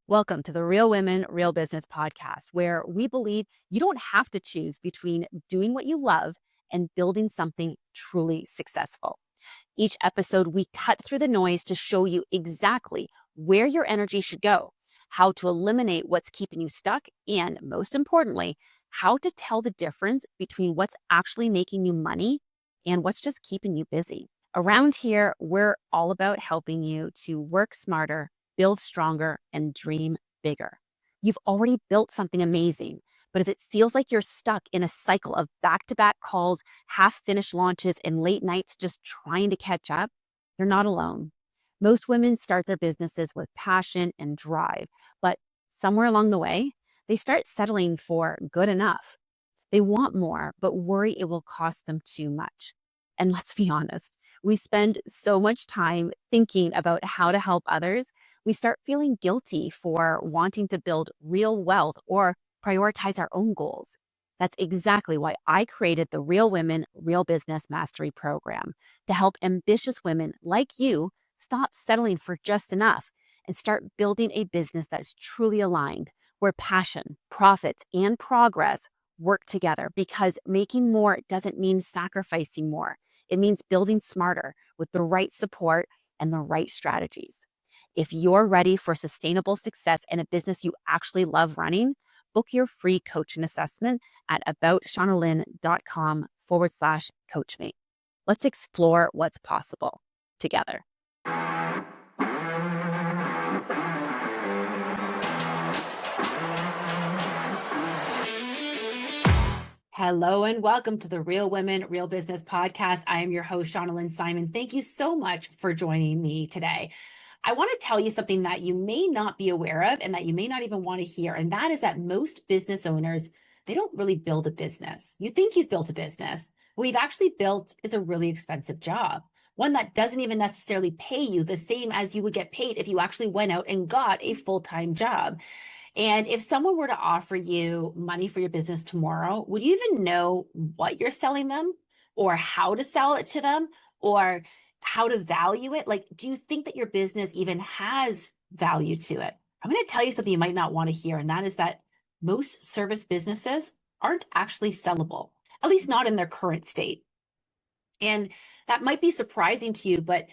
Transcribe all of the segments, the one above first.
Welcome to the Real Women, Real Business podcast, where we believe you don't have to choose between doing what you love and building something truly successful. Each episode, we cut through the noise to show you exactly where your energy should go, how to eliminate what's keeping you stuck, and most importantly, how to tell the difference between what's actually making you money and what's just keeping you busy. Around here, we're all about helping you to work smarter, build stronger, and dream bigger. You've already built something amazing, but if it feels like you're stuck in a cycle of back-to-back calls, half-finished launches, and late nights just trying to catch up, you're not alone. Most women start their businesses with passion and drive, but somewhere along the way, they start settling for good enough. They want more, but worry it will cost them too much. And let's be honest, we spend so much time thinking about how to help others, we start feeling guilty for wanting to build real wealth or prioritize our own goals. That's exactly why I created the Real Women, Real Business Mastery Program to help ambitious women like you stop settling for just enough and start building a business that's truly aligned, where passion, profits, and progress work together, because making more doesn't mean sacrificing more. It means building smarter with the right support and the right strategies. If you're ready for sustainable success in a business you actually love running, book your free coaching assessment at aboutShaunaLynn.com/coachmate. Let's explore what's possible together. Hello and welcome to the Real Women, Real Business podcast. I am your host, Shauna Lynn Simon. Thank you so much for joining me today. I want to tell you something that you may not be aware of and that you may not even want to hear. And that is that most business owners, they don't really build a business. You think you've built a business. What you've actually built is a really expensive job, one that doesn't even necessarily pay you the same as you would get paid if you actually went out and got a full-time job. And if someone were to offer you money for your business tomorrow, would you even know what you're selling them or how to sell it to them or how to value it? Like, do you think that your business even has value to it? I'm going to tell you something you might not want to hear, and that is that most service businesses aren't actually sellable, at least not in their current state. And that might be surprising to you, but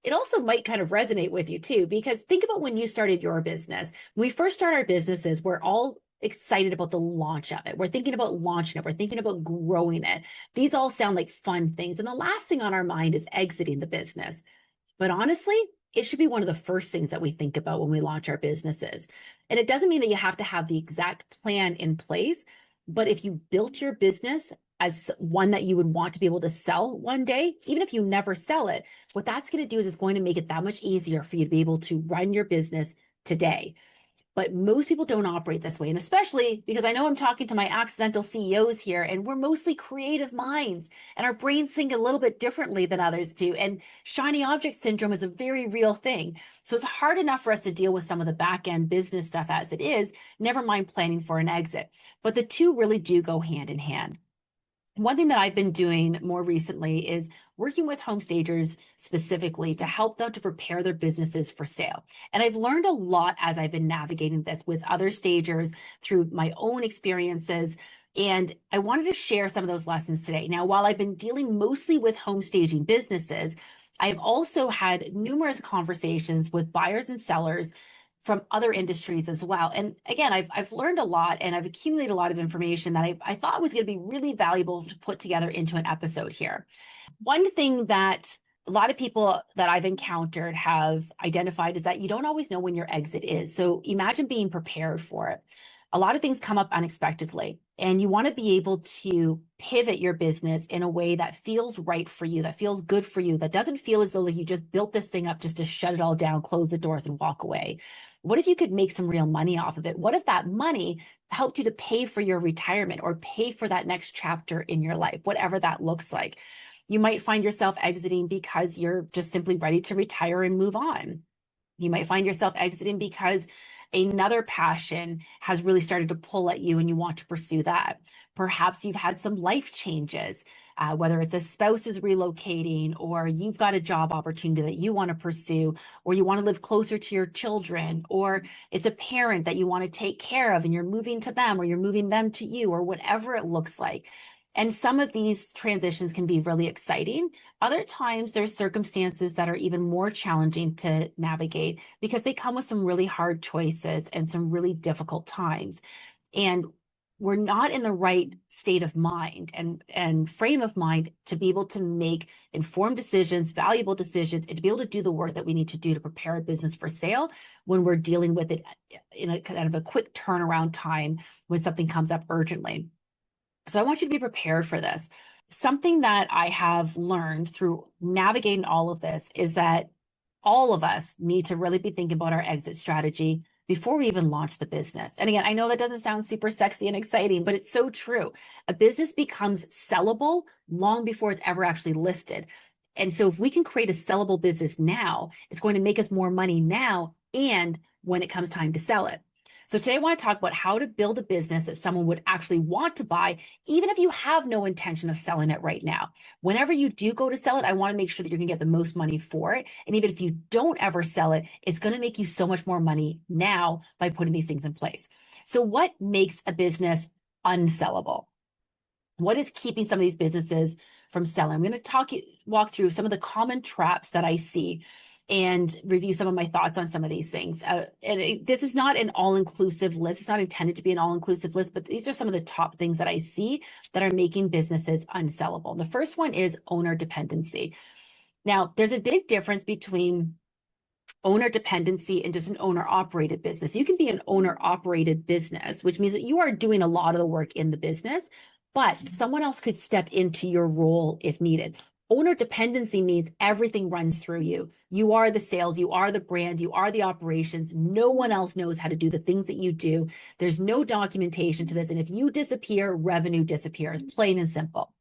it also might kind of resonate with you too, because think about when you started your business. When we first start our businesses, we're all excited about the launch of it. We're thinking about launching it. We're thinking about growing it. These all sound like fun things. And the last thing on our mind is exiting the business. But honestly, it should be one of the first things that we think about when we launch our businesses. And it doesn't mean that you have to have the exact plan in place, but if you built your business as one that you would want to be able to sell one day, even if you never sell it, what that's going to do is it's going to make it that much easier for you to be able to run your business today. But most people don't operate this way. And especially because I know I'm talking to my accidental CEOs here, and we're mostly creative minds, and our brains think a little bit differently than others do. And shiny object syndrome is a very real thing. So it's hard enough for us to deal with some of the back end business stuff as it is, never mind planning for an exit. But the two really do go hand in hand. One thing that I've been doing more recently is working with home stagers specifically to help them to prepare their businesses for sale. And I've learned a lot as I've been navigating this with other stagers through my own experiences. And I wanted to share some of those lessons today. Now, while I've been dealing mostly with home staging businesses, I've also had numerous conversations with buyers and sellers from other industries as well. And again, I've learned a lot, and I've accumulated a lot of information that I thought was going to be really valuable to put together into an episode here. One thing that a lot of people that I've encountered have identified is that you don't always know when your exit is. So imagine being prepared for it. A lot of things come up unexpectedly, and you want to be able to pivot your business in a way that feels right for you, that feels good for you, that doesn't feel as though like you just built this thing up just to shut it all down, close the doors, and walk away. What if you could make some real money off of it? What if that money helped you to pay for your retirement or pay for that next chapter in your life, whatever that looks like? You might find yourself exiting because you're just simply ready to retire and move on. You might find yourself exiting because another passion has really started to pull at you and you want to pursue that. Perhaps you've had some life changes. whether it's a spouse is relocating, or you've got a job opportunity that you want to pursue, or you want to live closer to your children, or it's a parent that you want to take care of and you're moving to them or you're moving them to you, or whatever it looks like. And some of these transitions can be really exciting. Other times there's circumstances that are even more challenging to navigate because they come with some really hard choices and some really difficult times. And we're not in the right state of mind and frame of mind to be able to make informed decisions, valuable decisions, and to be able to do the work that we need to do to prepare a business for sale when we're dealing with it in a kind of a quick turnaround time when something comes up urgently. So I want you to be prepared for this. Something that I have learned through navigating all of this is that all of us need to really be thinking about our exit strategy before we even launch the business. And again, I know that doesn't sound super sexy and exciting, but it's so true. A business becomes sellable long before it's ever actually listed. And so if we can create a sellable business now, it's going to make us more money now and when it comes time to sell it. So today I want to talk about how to build a business that someone would actually want to buy, even if you have no intention of selling it right now. Whenever you do go to sell it, I want to make sure that you're going to get the most money for it. And even if you don't ever sell it, it's going to make you so much more money now by putting these things in place. So what makes a business unsellable? What is keeping some of these businesses from selling? I'm going to walk through some of the common traps that I see and review some of my thoughts on some of these things. This is not an all-inclusive list. It's not intended to be an all-inclusive list, but these are some of the top things that I see that are making businesses unsellable. The first one is owner dependency. Now, there's a big difference between owner dependency and just an owner-operated business. You can be an owner-operated business, which means that you are doing a lot of the work in the business, but someone else could step into your role if needed. Owner dependency means everything runs through you. You are the sales, you are the brand, you are the operations. No one else knows how to do the things that you do. There's no documentation to this. And if you disappear, revenue disappears, plain and simple.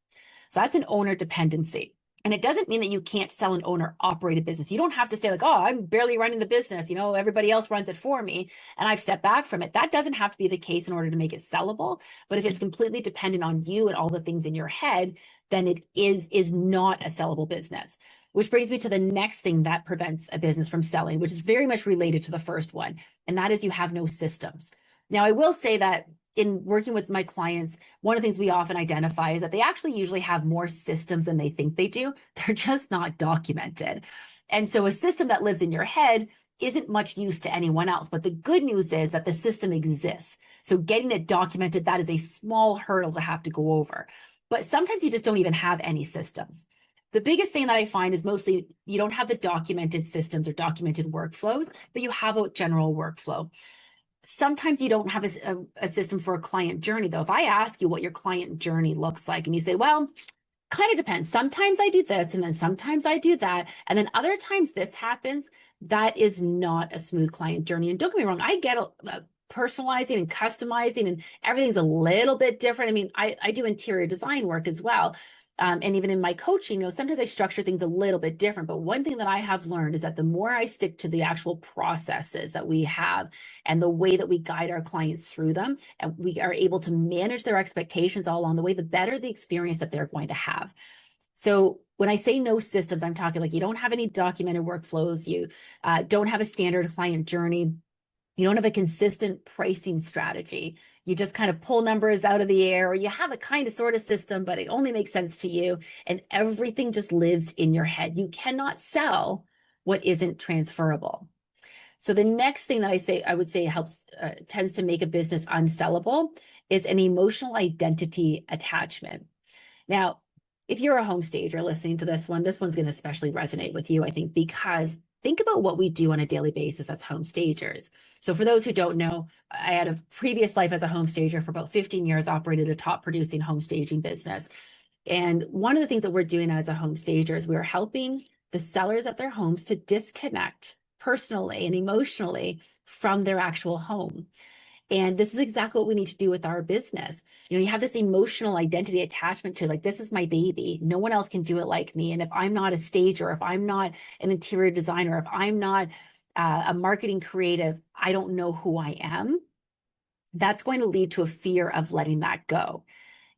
So that's an owner dependency. And it doesn't mean that you can't sell an owner operated business. You don't have to say like, oh, I'm barely running the business. Everybody else runs it for me and I've stepped back from it. That doesn't have to be the case in order to make it sellable. But if it's completely dependent on you and all the things in your head, then it is not a sellable business. Which brings me to the next thing that prevents a business from selling, which is very much related to the first one. And that is you have no systems. Now, I will say that in working with my clients, one of the things we often identify is that they actually usually have more systems than they think they do. They're just not documented. And so a system that lives in your head isn't much use to anyone else. But the good news is that the system exists. So getting it documented, that is a small hurdle to have to go over. But sometimes you just don't even have any systems. The biggest thing that I find is mostly you don't have the documented systems or documented workflows, but you have a general workflow. Sometimes you don't have a system for a client journey, though. If I ask you what your client journey looks like and you say, well, kind of depends. Sometimes I do this and then sometimes I do that. And then other times this happens. That is not a smooth client journey. And don't get me wrong, I get personalizing and customizing and everything's a little bit different. I mean, I do interior design work as well. And even in my coaching, sometimes I structure things a little bit different. But one thing that I have learned is that the more I stick to the actual processes that we have and the way that we guide our clients through them, and we are able to manage their expectations all along the way, the better the experience that they're going to have. So when I say no systems, I'm talking like you don't have any documented workflows, you don't have a standard client journey, you don't have a consistent pricing strategy. You just kind of pull numbers out of the air, or you have a kind of sort of system, but it only makes sense to you. And everything just lives in your head. You cannot sell what isn't transferable. So the next thing that I would say helps, tends to make a business unsellable is an emotional identity attachment. Now, if you're a home stager listening to this one's going to especially resonate with you, I think, because think about what we do on a daily basis as home stagers. So for those who don't know, I had a previous life as a home stager for about 15 years, operated a top producing home staging business. And one of the things that we're doing as a home stager is we're helping the sellers of their homes to disconnect personally and emotionally from their actual home. And this is exactly what we need to do with our business. You have this emotional identity attachment to like, this is my baby. No one else can do it like me. And if I'm not a stager, if I'm not an interior designer, if I'm not a marketing creative, I don't know who I am. That's going to lead to a fear of letting that go.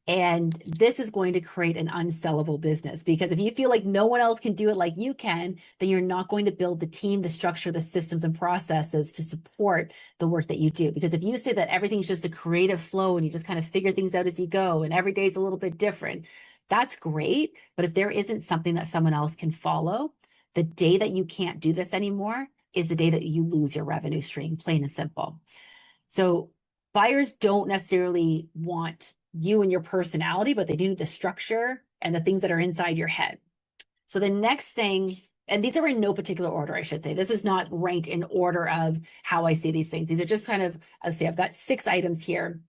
And this is going to create an unsellable business, because if you feel like no one else can do it like you can, then you're not going to build the team, the structure, the systems and processes to support the work that you do. Because if you say that everything's just a creative flow and you just kind of figure things out as you go and every day is a little bit different, that's great. But if there isn't something that someone else can follow, the day that you can't do this anymore is the day that you lose your revenue stream, plain and simple. So buyers don't necessarily want you and your personality, but they do the structure and the things that are inside your head. So the next thing, and these are in no particular order, I should say. This is not ranked in order of how I see these things. These are just kind of, I'll say I've got 6 items here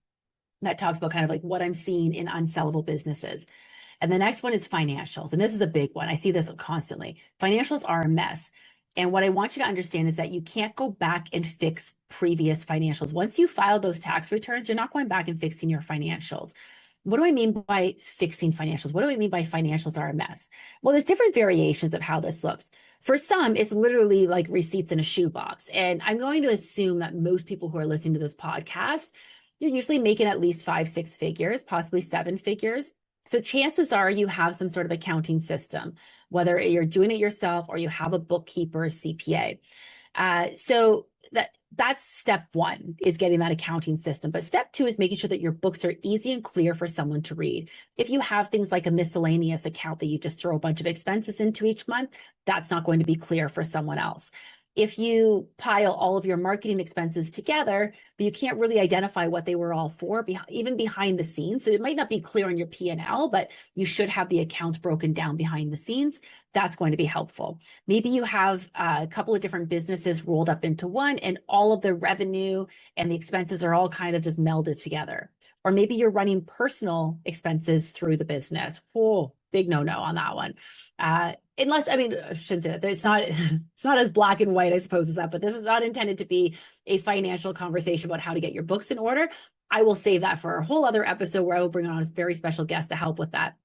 that talks about kind of like what I'm seeing in unsellable businesses. And the next one is financials. And this is a big one. I see this constantly. Financials are a mess. And what I want you to understand is that you can't go back and fix previous financials. Once you file those tax returns, you're not going back and fixing your financials. What do I mean by fixing financials? What do I mean by financials are a mess? Well, there's different variations of how this looks. For some, it's literally like receipts in a shoebox. And I'm going to assume that most people who are listening to this podcast, you're usually making at least 5, 6 figures, possibly 7 figures. So chances are you have some sort of accounting system, whether you're doing it yourself or you have a bookkeeper, CPA. So that's step 1, is getting that accounting system. But step 2 is making sure that your books are easy and clear for someone to read. If you have things like a miscellaneous account that you just throw a bunch of expenses into each month, that's not going to be clear for someone else. If you pile all of your marketing expenses together, but you can't really identify what they were all for, even behind the scenes. So it might not be clear on your P&L, but you should have the accounts broken down behind the scenes. That's going to be helpful. Maybe you have a couple of different businesses rolled up into one, and all of the revenue and the expenses are all kind of just melded together. Or maybe you're running personal expenses through the business. Oh, big no-no on that one. Unless, I mean, I shouldn't say that. It's not as black and white, I suppose, as that, but this is not intended to be a financial conversation about how to get your books in order. I will save that for a whole other episode where I will bring on a very special guest to help with that.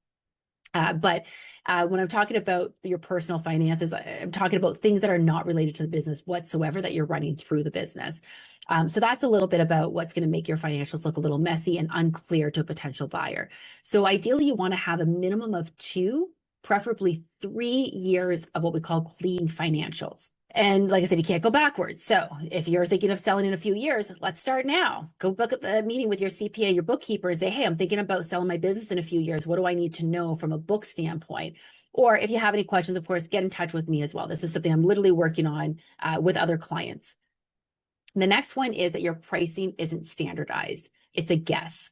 But when I'm talking about your personal finances, I'm talking about things that are not related to the business whatsoever that you're running through the business. So that's a little bit about what's going to make your financials look a little messy and unclear to a potential buyer. So ideally, you want to have a minimum of 2, preferably 3 years of what we call clean financials. And like I said, you can't go backwards. So if you're thinking of selling in a few years, let's start now. Go book a meeting with your CPA, your bookkeeper, and say, hey, I'm thinking about selling my business in a few years. What do I need to know from a book standpoint? Or if you have any questions, of course, get in touch with me as well. This is something I'm literally working on with other clients. The next one is that your pricing isn't standardized. It's a guess.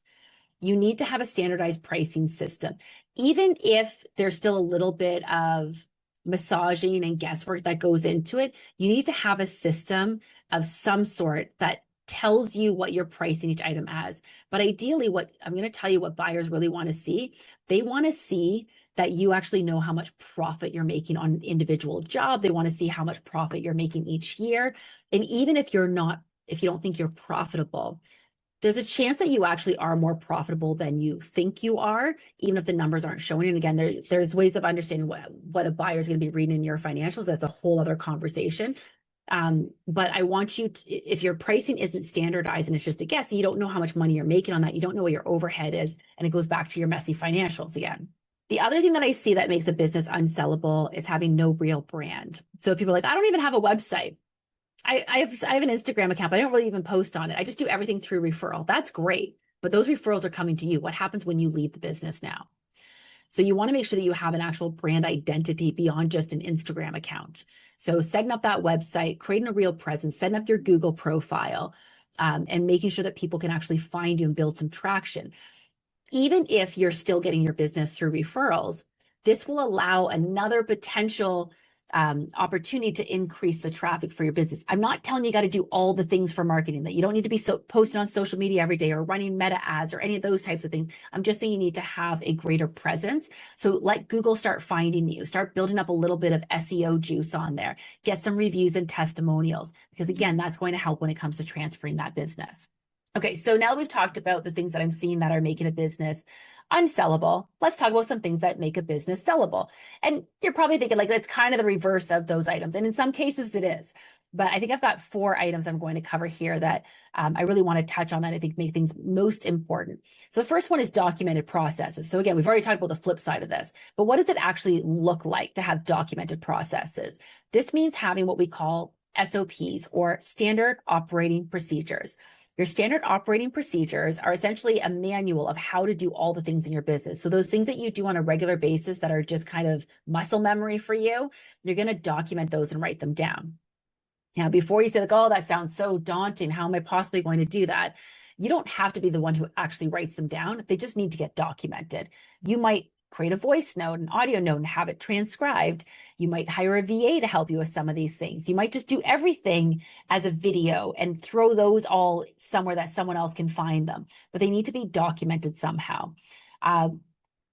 You need to have a standardized pricing system. Even if there's still a little bit of massaging and guesswork that goes into it, you need to have a system of some sort that tells you what you're pricing each item as. But ideally, what I'm going to tell you what buyers really want to see, they want to see that you actually know how much profit you're making on an individual job. They want to see how much profit you're making each year. And even if you don't think you're profitable, there's a chance that you actually are more profitable than you think you are, even if the numbers aren't showing. And again, there's ways of understanding what a buyer is going to be reading in your financials. That's a whole other conversation. But I want you to, if your pricing isn't standardized and it's just a guess, you don't know how much money you're making on that, you don't know what your overhead is, and it goes back to your messy financials again. The other thing that I see that makes a business unsellable is having no real brand. So people are like, I don't even have a website. I have an Instagram account, but I don't really even post on it. I just do everything through referral. That's great. But those referrals are coming to you. What happens when you leave the business now? So you want to make sure that you have an actual brand identity beyond just an Instagram account. So setting up that website, creating a real presence, setting up your Google profile, and making sure that people can actually find you and build some traction. Even if you're still getting your business through referrals, this will allow another potential opportunity to increase the traffic for your business. I'm not telling you got to do all the things for marketing, that you don't need to be posting on social media every day or running meta ads or any of those types of things. I'm just saying you need to have a greater presence. So let Google start finding you, start building up a little bit of SEO juice on there, get some reviews and testimonials, because again, that's going to help when it comes to transferring that business. Okay, so now that we've talked about the things that I'm seeing that are making a business unsellable, let's talk about some things that make a business sellable. And you're probably thinking like, that's kind of the reverse of those items. And in some cases it is. But I think I've got 4 items I'm going to cover here that I really want to touch on that I think make things most important. So the first one is documented processes. So again, we've already talked about the flip side of this, but what does it actually look like to have documented processes? This means having what we call SOPs, or standard operating procedures. Your standard operating procedures are essentially a manual of how to do all the things in your business. So those things that you do on a regular basis that are just kind of muscle memory for you, you're going to document those and write them down. Now, before you say like, oh, that sounds so daunting, how am I possibly going to do that? You don't have to be the one who actually writes them down. They just need to get documented. You might create a voice note, an audio note, and have it transcribed. You might hire a VA to help you with some of these things. You might just do everything as a video and throw those all somewhere that someone else can find them, but they need to be documented somehow.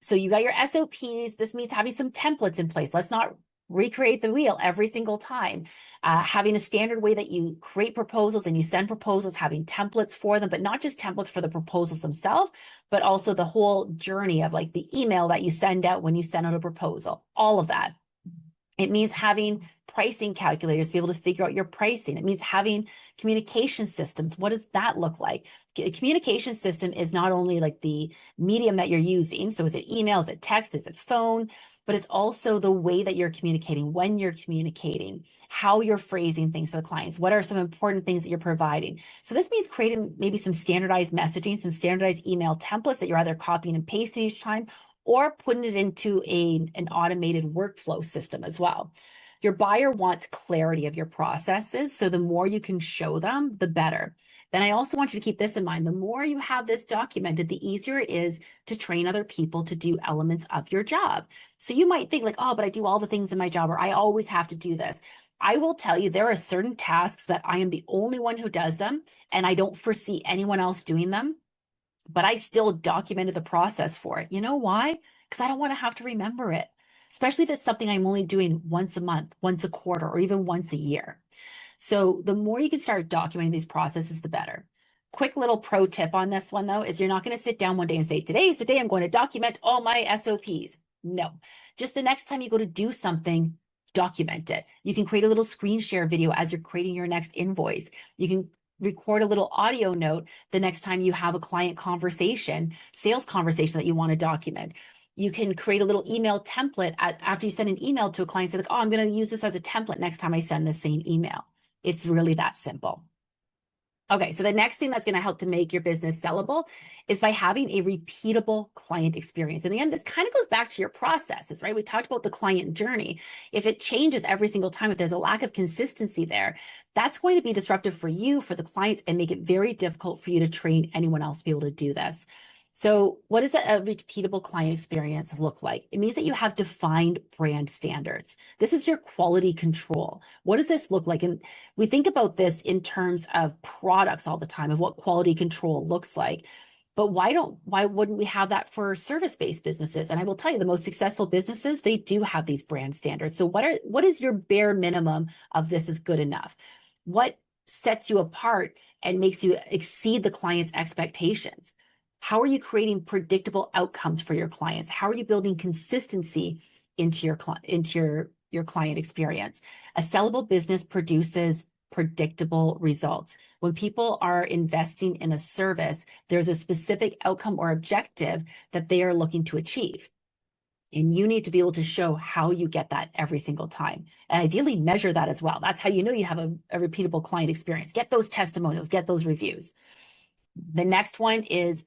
So you got your SOPs. This means having some templates in place. Let's not recreate the wheel every single time. Having a standard way that you create proposals and you send proposals, having templates for them, but not just templates for the proposals themselves, but also the whole journey of like the email that you send out when you send out a proposal, all of that. It means having pricing calculators to be able to figure out your pricing. It means having communication systems. What does that look like? A communication system is not only like the medium that you're using. So is it email? Is it text? Is it phone? But it's also the way that you're communicating, when you're communicating, how you're phrasing things to the clients. What are some important things that you're providing? So this means creating maybe some standardized messaging, some standardized email templates that you're either copying and pasting each time, or putting it into an automated workflow system as well. Your buyer wants clarity of your processes, so the more you can show them, the better. Then I also want you to keep this in mind. The more you have this documented, the easier it is to train other people to do elements of your job. So you might think like, oh, but I do all the things in my job, or I always have to do this. I will tell you, there are certain tasks that I am the only one who does them, and I don't foresee anyone else doing them, but I still documented the process for it. You know why? Because I don't want to have to remember it, especially if it's something I'm only doing once a month, once a quarter, or even once a year. So the more you can start documenting these processes, the better. Quick little pro tip on this one, though, is you're not going to sit down one day and say, today's the day I'm going to document all my SOPs. No, just the next time you go to do something, document it. You can create a little screen share video as you're creating your next invoice. You can record a little audio note the next time you have a client conversation, sales conversation that you want to document. You can create a little email template after you send an email to a client, say like, oh, I'm going to use this as a template next time I send the same email. It's really that simple. Okay, so the next thing that's going to help to make your business sellable is by having a repeatable client experience. And again, this kind of goes back to your processes, right? We talked about the client journey. If it changes every single time, if there's a lack of consistency there, that's going to be disruptive for you, for the clients, and make it very difficult for you to train anyone else to be able to do this. So what does a repeatable client experience look like? It means that you have defined brand standards. This is your quality control. What does this look like? And we think about this in terms of products all the time, of what quality control looks like. But why wouldn't we have that for service-based businesses? And I will tell you, the most successful businesses, they do have these brand standards. So what is your bare minimum of this is good enough? What sets you apart and makes you exceed the client's expectations? How are you creating predictable outcomes for your clients? How are you building consistency into your client experience? A sellable business produces predictable results. When people are investing in a service, there's a specific outcome or objective that they are looking to achieve. And you need to be able to show how you get that every single time. And ideally measure that as well. That's how you know you have a repeatable client experience. Get those testimonials, get those reviews. The next one is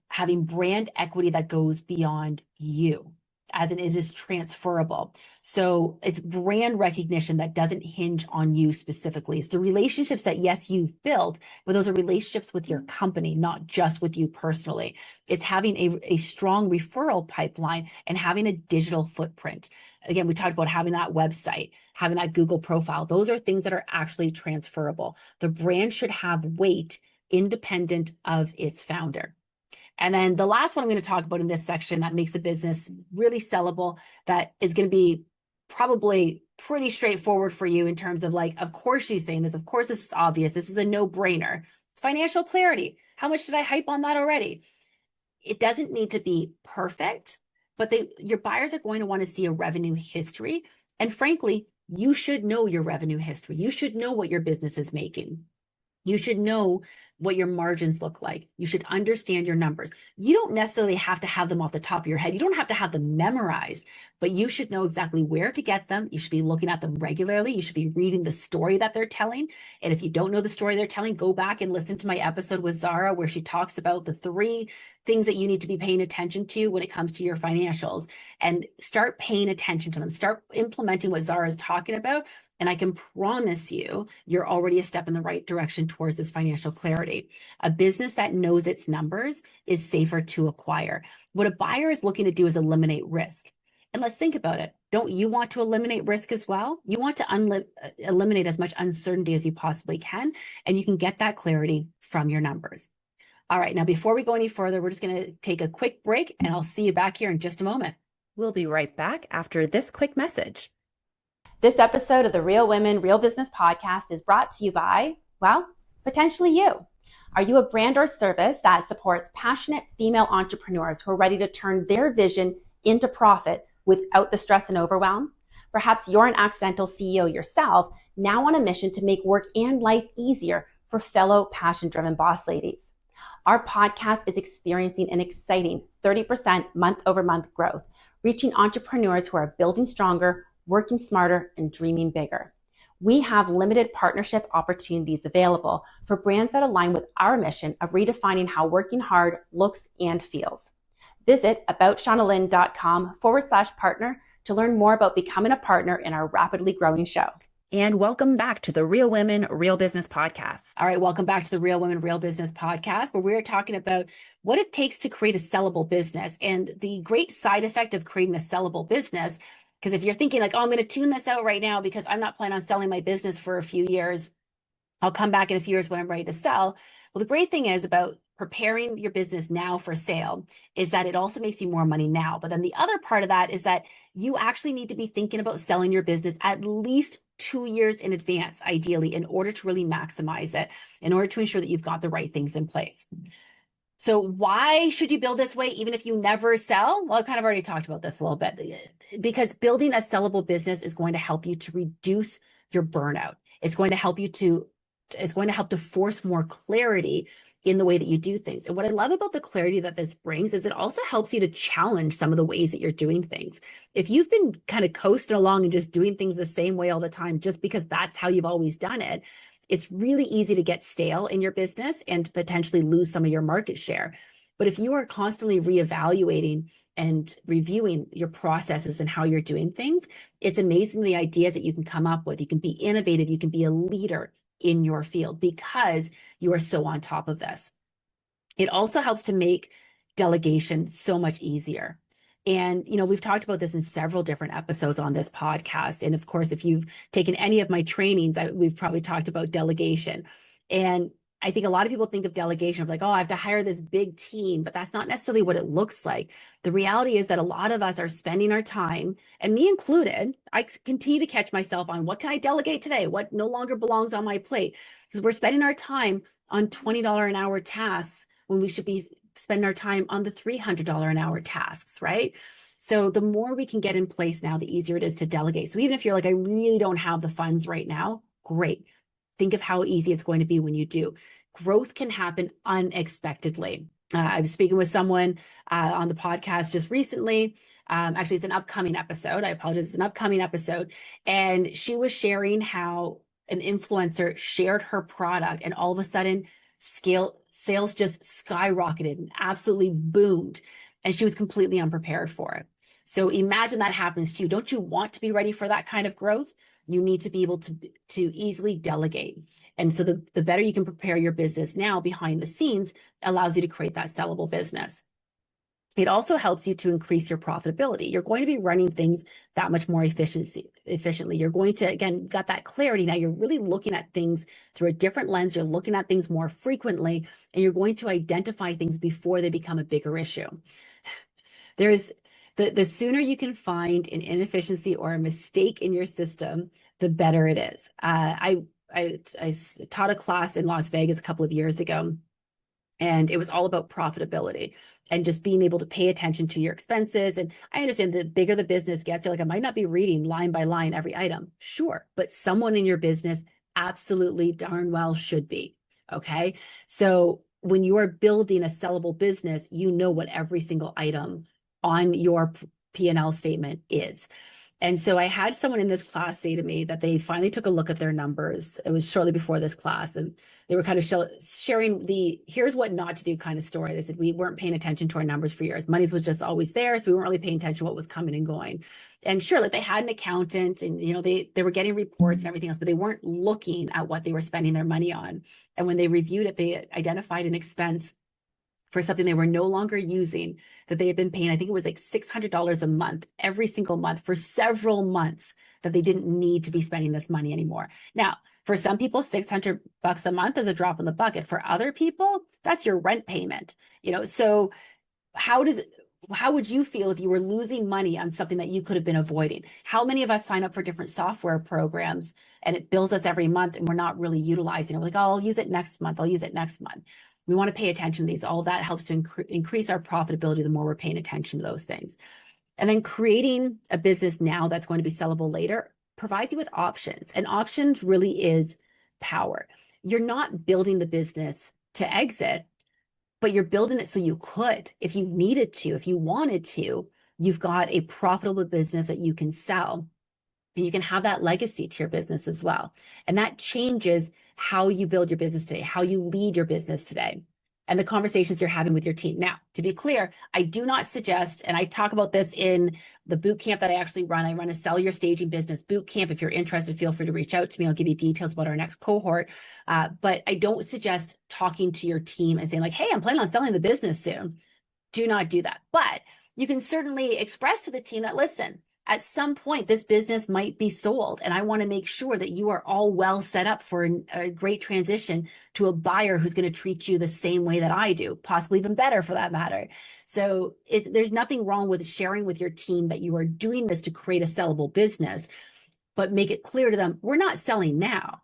having brand equity that goes beyond you, as in it is transferable. So it's brand recognition that doesn't hinge on you specifically. It's the relationships that, yes, you've built, but those are relationships with your company, not just with you personally. It's having a strong referral pipeline and having a digital footprint. Again, we talked about having that website, having that Google profile. Those are things that are actually transferable. The brand should have weight independent of its founder. And then the last one I'm going to talk about in this section that makes a business really sellable, that is going to be probably pretty straightforward for you in terms of like, of course she's saying this, of course this is obvious, this is a no-brainer. It's financial clarity. How much did I hype on that already? It doesn't need to be perfect, but your buyers are going to want to see a revenue history. And frankly, you should know your revenue history. You should know what your business is making. You should know what your margins look like. You should understand your numbers. You don't necessarily have to have them off the top of your head. You don't have to have them memorized, but you should know exactly where to get them. You should be looking at them regularly. You should be reading the story that they're telling. And if you don't know the story they're telling, go back and listen to my episode with Zara, where she talks about the 3 things that you need to be paying attention to when it comes to your financials, and start paying attention to them. Start implementing what Zara is talking about. And I can promise you, you're already a step in the right direction towards this financial clarity. A business that knows its numbers is safer to acquire. What a buyer is looking to do is eliminate risk. And let's think about it. Don't you want to eliminate risk as well? You want to eliminate as much uncertainty as you possibly can, and you can get that clarity from your numbers. All right, now before we go any further, we're just going to take a quick break, and I'll see you back here in just a moment. We'll be right back after this quick message. This episode of the Real Women, Real Business podcast is brought to you by, well, potentially you. Are you a brand or service that supports passionate female entrepreneurs who are ready to turn their vision into profit without the stress and overwhelm? Perhaps you're an accidental CEO yourself, now on a mission to make work and life easier for fellow passion-driven boss ladies. Our podcast is experiencing an exciting 30% month-over-month growth, reaching entrepreneurs who are building stronger, working smarter, and dreaming bigger. We have limited partnership opportunities available for brands that align with our mission of redefining how working hard looks and feels. Visit aboutShaunaLynn.com/partner to learn more about becoming a partner in our rapidly growing show. And welcome back to the Real Women, Real Business podcast. All right, welcome back to the Real Women, Real Business podcast, where we're talking about what it takes to create a sellable business and the great side effect of creating a sellable business. Because if you're thinking like, oh, I'm going to tune this out right now because I'm not planning on selling my business for a few years, I'll come back in a few years when I'm ready to sell. Well, the great thing is about preparing your business now for sale is that it also makes you more money now. But then the other part of that is that you actually need to be thinking about selling your business at least 2 years in advance, ideally, in order to really maximize it, in order to ensure that you've got the right things in place. So why should you build this way, even if you never sell? Well, I've kind of already talked about this a little bit, because building a sellable business is going to help you to reduce your burnout. It's going to help to force more clarity in the way that you do things. And what I love about the clarity that this brings is it also helps you to challenge some of the ways that you're doing things. If you've been kind of coasting along and just doing things the same way all the time, just because that's how you've always done it, it's really easy to get stale in your business and potentially lose some of your market share. But if you are constantly reevaluating and reviewing your processes and how you're doing things, it's amazing the ideas that you can come up with. You can be innovative. You can be a leader in your field because you are so on top of this. It also helps to make delegation so much easier. And, we've talked about this in several different episodes on this podcast. And of course, if you've taken any of my trainings, we've probably talked about delegation. And I think a lot of people think of delegation of like, oh, I have to hire this big team, but that's not necessarily what it looks like. The reality is that a lot of us are spending our time, and me included, I continue to catch myself on what can I delegate today? What no longer belongs on my plate? Because we're spending our time on $20 an hour tasks when we should be spending our time on the $300 an hour tasks, right? So the more we can get in place now, the easier it is to delegate. So even if you're like, I really don't have the funds right now, great. Think of how easy it's going to be when you do. Growth can happen unexpectedly. I was speaking with someone on the podcast just recently. Actually, it's an upcoming episode. I apologize. It's an upcoming episode. And she was sharing how an influencer shared her product and all of a sudden sales just skyrocketed and absolutely boomed. And she was completely unprepared for it. So imagine that happens to you. Don't you want to be ready for that kind of growth? You need to be able to easily delegate. And so the better you can prepare your business now behind the scenes allows you to create that sellable business. It also helps you to increase your profitability. You're going to be running things that much more efficiently. You're going to, again, got that clarity. Now you're really looking at things through a different lens. You're looking at things more frequently, and you're going to identify things before they become a bigger issue. There's the sooner you can find an inefficiency or a mistake in your system, the better it is. I taught a class in Las Vegas a couple of years ago. And it was all about profitability and just being able to pay attention to your expenses. And I understand the bigger the business gets, you're like, I might not be reading line by line every item. Sure. But someone in your business absolutely darn well should be. Okay. So when you are building a sellable business, you know what every single item on your P&L statement is. And so I had someone in this class say to me that they finally took a look at their numbers. It was shortly before this class, and they were kind of sharing the here's what not to do kind of story. They said we weren't paying attention to our numbers for years. Money was just always there, so we weren't really paying attention to what was coming and going. And sure, like they had an accountant, and they were getting reports and everything else, but they weren't looking at what they were spending their money on. And when they reviewed it, they identified an expense for something they were no longer using that they had been paying. I think it was like $600 a month, every single month for several months, that they didn't need to be spending this money anymore. Now, for some people, $600 a month is a drop in the bucket. For other people, that's your rent payment. So how would you feel if you were losing money on something that you could have been avoiding? How many of us sign up for different software programs and it bills us every month and we're not really utilizing it? We're like, oh, I'll use it next month. I'll use it next month. We want to pay attention to these. All of that helps to increase our profitability the more we're paying attention to those things. And then creating a business now that's going to be sellable later provides you with options. And options really is power. You're not building the business to exit, but you're building it so you could, if you needed to, if you wanted to. You've got a profitable business that you can sell, and you can have that legacy to your business as well. And that changes how you build your business today, how you lead your business today, and the conversations you're having with your team. Now, to be clear, I do not suggest, and I talk about this in the boot camp that I actually run. I run a Sell Your Staging Business boot camp. If you're interested, feel free to reach out to me. I'll give you details about our next cohort. But I don't suggest talking to your team and saying like, hey, I'm planning on selling the business soon. Do not do that. But you can certainly express to the team that, listen, at some point, this business might be sold, and I want to make sure that you are all well set up for a great transition to a buyer who's going to treat you the same way that I do, possibly even better for that matter. So there's nothing wrong with sharing with your team that you are doing this to create a sellable business, but make it clear to them, we're not selling now.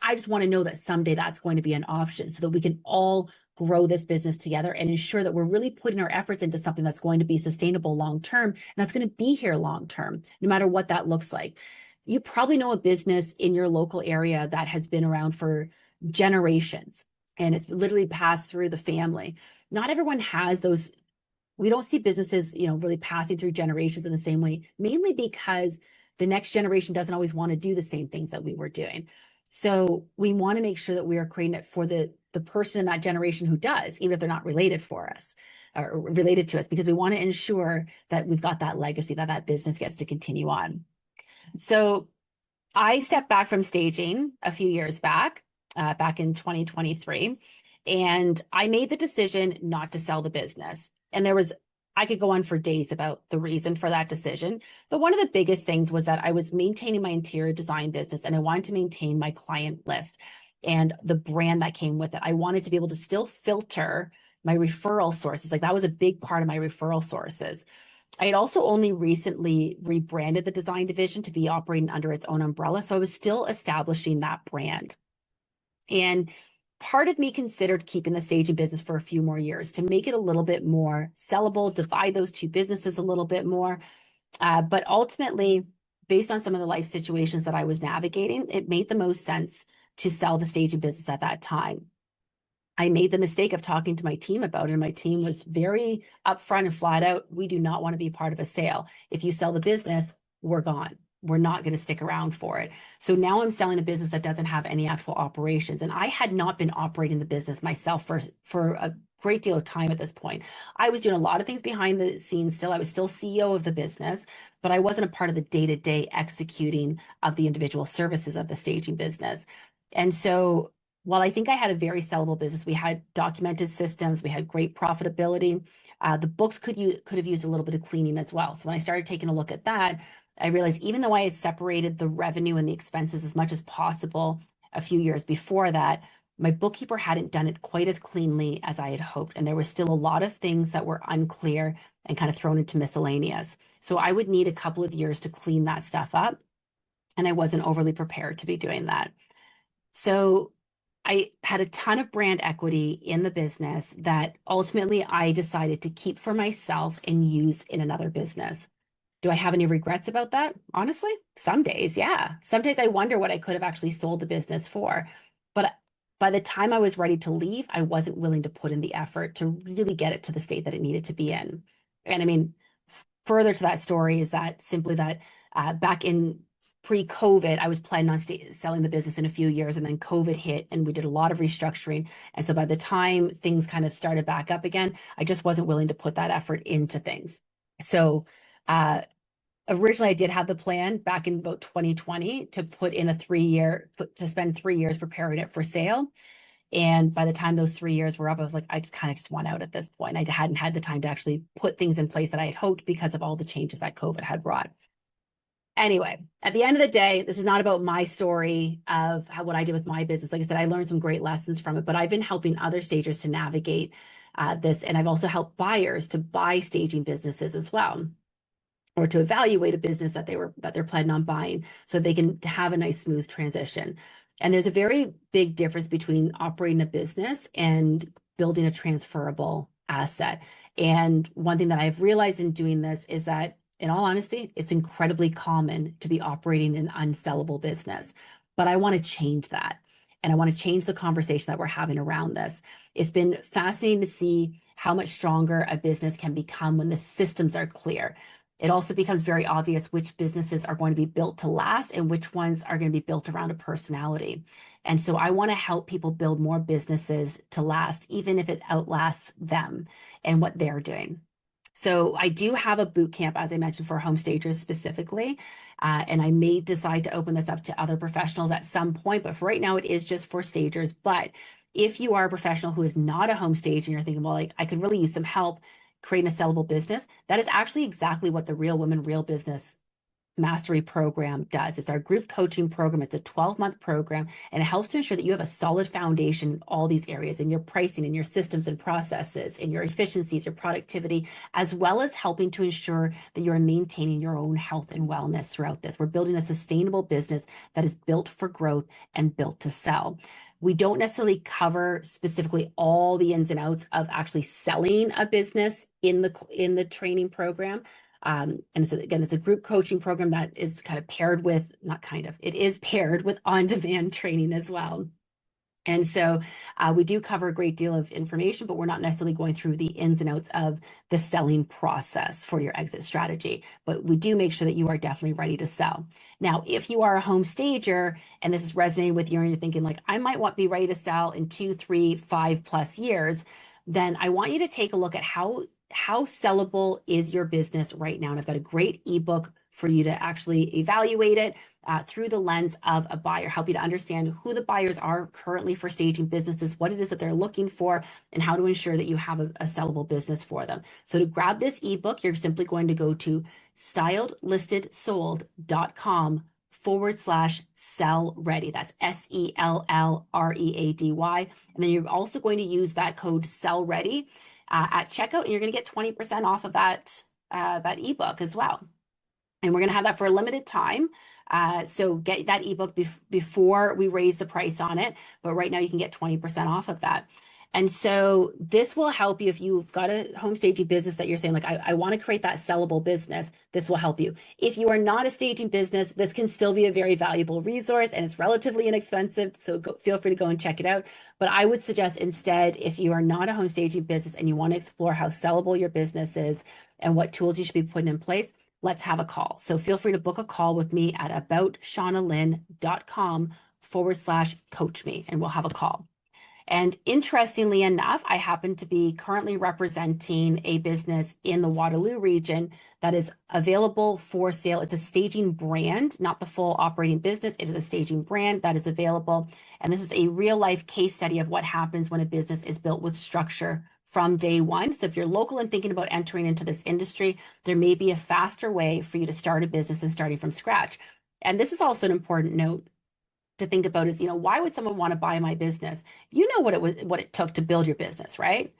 I just want to know that someday that's going to be an option so that we can all grow this business together and ensure that we're really putting our efforts into something that's going to be sustainable long-term, and that's going to be here long-term, no matter what that looks like. You probably know a business in your local area that has been around for generations, and it's literally passed through the family. Not everyone has those. We don't see businesses, really passing through generations in the same way, mainly because the next generation doesn't always want to do the same things that we were doing. So we want to make sure that we are creating it for the person in that generation who does, even if they're not related for us or related to us, because we want to ensure that we've got that legacy, that business gets to continue on. So I stepped back from staging a few years back in 2023, and I made the decision not to sell the business. And I could go on for days about the reason for that decision. But one of the biggest things was that I was maintaining my interior design business, and I wanted to maintain my client list and the brand that came with it. I wanted to be able to still filter my referral sources. Like that was a big part of my referral sources. I had also only recently rebranded the design division to be operating under its own umbrella. So I was still establishing that brand. And part of me considered keeping the staging business for a few more years to make it a little bit more sellable, divide those two businesses a little bit more. But ultimately, based on some of the life situations that I was navigating, it made the most sense to sell the staging business at that time. I made the mistake of talking to my team about it, and my team was very upfront and flat out. We do not want to be part of a sale. If you sell the business, we're gone. We're not going to stick around for it. So now I'm selling a business that doesn't have any actual operations. And I had not been operating the business myself for a great deal of time at this point. I was doing a lot of things behind the scenes still. I was still CEO of the business, but I wasn't a part of the day-to-day executing of the individual services of the staging business. And so while I think I had a very sellable business, we had documented systems, we had great profitability. The books could have used a little bit of cleaning as well. So when I started taking a look at that, I realized even though I had separated the revenue and the expenses as much as possible a few years before that, my bookkeeper hadn't done it quite as cleanly as I had hoped. And there was still a lot of things that were unclear and kind of thrown into miscellaneous. So I would need a couple of years to clean that stuff up. And I wasn't overly prepared to be doing that. So I had a ton of brand equity in the business that ultimately I decided to keep for myself and use in another business. Do I have any regrets about that? Honestly, some days, yeah. Some days I wonder what I could have actually sold the business for. But by the time I was ready to leave, I wasn't willing to put in the effort to really get it to the state that it needed to be in. And I mean, further to that story is that simply that back in pre-COVID, I was planning on selling the business in a few years, and then COVID hit, and we did a lot of restructuring. And so by the time things kind of started back up again, I just wasn't willing to put that effort into things. So uh, originally I did have the plan back in about 2020 to put in a 3-year, to spend 3 years preparing it for sale. And by the time those 3 years were up, I was like, I just kind of just want out at this point. I hadn't had the time to actually put things in place that I had hoped because of all the changes that COVID had brought. Anyway, at the end of the day, this is not about my story of what I did with my business. Like I said, I learned some great lessons from it, but I've been helping other stagers to navigate this. And I've also helped buyers to buy staging businesses as well, or to evaluate a business that they're planning on buying so they can have a nice smooth transition. And there's a very big difference between operating a business and building a transferable asset. And one thing that I've realized in doing this is that, in all honesty, it's incredibly common to be operating an unsellable business. But I want to change that. And I want to change the conversation that we're having around this. It's been fascinating to see how much stronger a business can become when the systems are clear. It also becomes very obvious which businesses are going to be built to last and which ones are going to be built around a personality. And so I want to help people build more businesses to last, even if it outlasts them and what they're doing. So I do have a boot camp, as I mentioned, for home stagers specifically. And I may decide to open this up to other professionals at some point, but for right now, it is just for stagers. But if you are a professional who is not a home stage and you're thinking, well, like, I could really use some help creating a sellable business, that is actually exactly what the Real Women, Real Business Mastery program does. It's our group coaching program. It's a 12-month program, and it helps to ensure that you have a solid foundation in all these areas, in your pricing, in your systems and processes, in your efficiencies, your productivity, as well as helping to ensure that you're maintaining your own health and wellness throughout this. We're building a sustainable business that is built for growth and built to sell. We don't necessarily cover specifically all the ins and outs of actually selling a business in the training program. And so again, it's a group coaching program that is kind of paired with, not kind of, it is paired with on-demand training as well. And so we do cover a great deal of information, but we're not necessarily going through the ins and outs of the selling process for your exit strategy. But we do make sure that you are definitely ready to sell. Now, if you are a home stager and this is resonating with you and you're thinking like, I might want to be ready to sell in 2, 3, 5+ years, then I want you to take a look at how sellable is your business right now. And I've got a great ebook for you to actually evaluate it through the lens of a buyer, help you to understand who the buyers are currently for staging businesses, what it is that they're looking for, and how to ensure that you have a sellable business for them. So to grab this ebook, you're simply going to go to styledlistedsold.com/sell ready. That's SELLREADY. And then you're also going to use that code sell ready at checkout, and you're going to get 20% off of that ebook as well. And we're going to have that for a limited time. So get that ebook before we raise the price on it. But right now you can get 20% off of that. And so this will help you if you've got a home staging business that you're saying, like, I want to create that sellable business. This will help you. If you are not a staging business, this can still be a very valuable resource, and it's relatively inexpensive. So feel free to go and check it out. But I would suggest instead, if you are not a home staging business and you want to explore how sellable your business is and what tools you should be putting in place, let's have a call. So feel free to book a call with me at aboutshaunalynn.com/coach me, and we'll have a call. And interestingly enough, I happen to be currently representing a business in the Waterloo region that is available for sale. It's a staging brand, not the full operating business. It is a staging brand that is available. And this is a real life case study of what happens when a business is built with structure from day one. So if you're local and thinking about entering into this industry, there may be a faster way for you to start a business than starting from scratch. And this is also an important note to think about is, why would someone want to buy my business? You know what it took to build your business, right?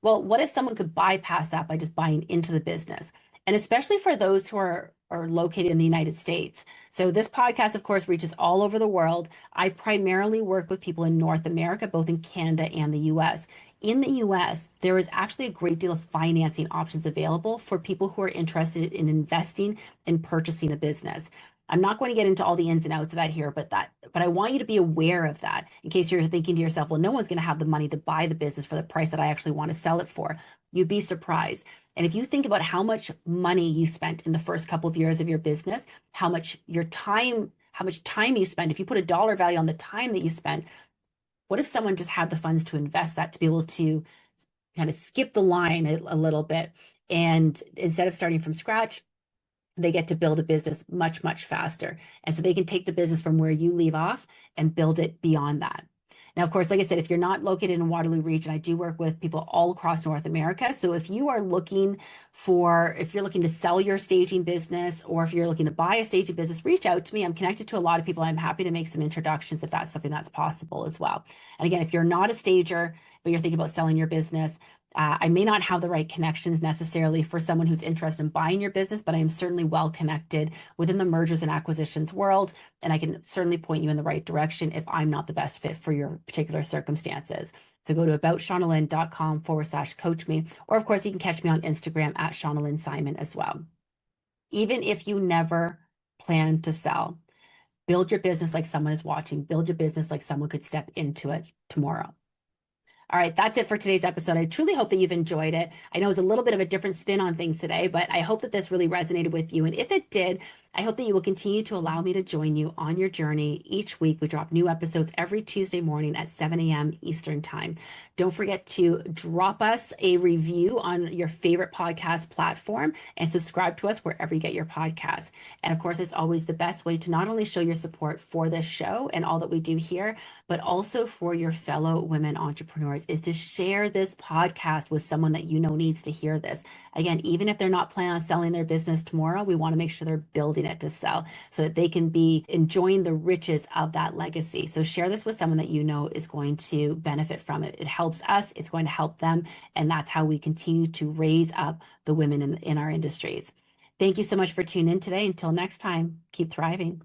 Well, what if someone could bypass that by just buying into the business? and especially for those who are located in the United States. So this podcast, of course, reaches all over the world. I primarily work with people in North America, both in Canada and the US. In the US, there is actually a great deal of financing options available for people who are interested in investing and purchasing a business. I'm not going to get into all the ins and outs of that here, but I want you to be aware of that in case you're thinking to yourself, well, no one's going to have the money to buy the business for the price that I actually want to sell it for. You'd be surprised. And if you think about how much money you spent in the first couple of years of your business, how much time you spend, if you put a dollar value on the time that you spent, what if someone just had the funds to invest that to be able to kind of skip the line a little bit, and instead of starting from scratch, they get to build a business much, much faster. And so they can take the business from where you leave off and build it beyond that. Now, of course, like I said, if you're not located in Waterloo region, I do work with people all across North America. So if you're looking to sell your staging business, or if you're looking to buy a staging business, reach out to me. I'm connected to a lot of people. I'm happy to make some introductions if that's something that's possible as well. And again, if you're not a stager, but you're thinking about selling your business, I may not have the right connections necessarily for someone who's interested in buying your business, but I am certainly well connected within the mergers and acquisitions world, and I can certainly point you in the right direction if I'm not the best fit for your particular circumstances. So go to aboutShaunaLynn.com/coach me, or of course you can catch me on Instagram at Shauna Lynn Simon as well. Even if you never plan to sell, build your business like someone is watching. Build your business like someone could step into it tomorrow. All right, that's it for today's episode. I truly hope that you've enjoyed it. I know it was a little bit of a different spin on things today, but I hope that this really resonated with you. And if it did, I hope that you will continue to allow me to join you on your journey each week. We drop new episodes every Tuesday morning at 7 a.m. Eastern Time. Don't forget to drop us a review on your favorite podcast platform and subscribe to us wherever you get your podcasts. And of course, it's always the best way to not only show your support for this show and all that we do here, but also for your fellow women entrepreneurs, is to share this podcast with someone that you know needs to hear this. Again, even if they're not planning on selling their business tomorrow, we want to make sure they're building it to sell so that they can be enjoying the riches of that legacy. So share this with someone that you know is going to benefit from it. It helps us, it's going to help them, and that's how we continue to raise up the women in our industries. Thank you so much for tuning in today. Until next time, keep thriving.